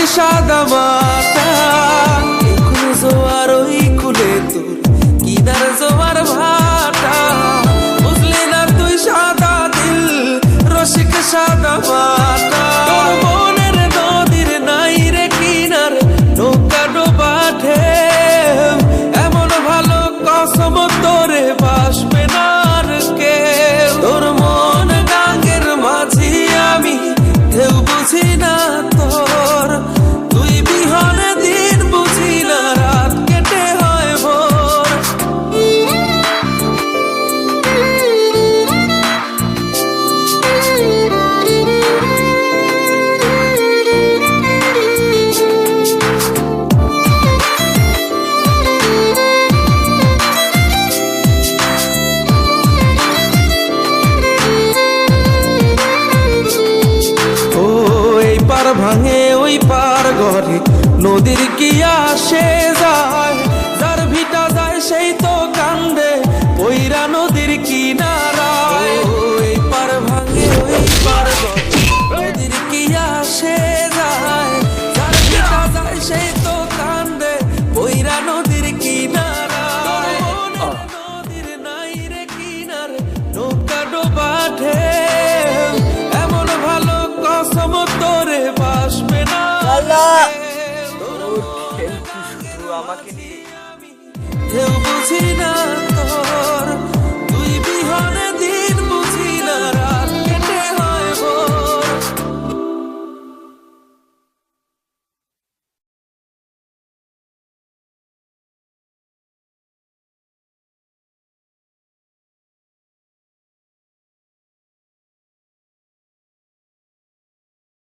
সাদা মাটা এখন জোয়ার ওই কুলে তোর কিনার জোয়ার ভাটা বুঝলি না তুই সাদা দিল রসিক সাদা মাটা তোর মনের নদীর নাই রে কিনার নৌকা ডোবা ঢেউ এমন ভালো কসম তোরে বাসবে না আর কেউ তোর মন ডাঙ্গের মাঝি আমি ঢেউ বুঝি না তোর তুই বিহনে দিন বুঝি না রাত কেটে হয় ভোর ভাঙে ওই পার ঘরে নদীর কি আসে যায় যার ভিটা যায় সেই তো কান্দে ওইরা নদী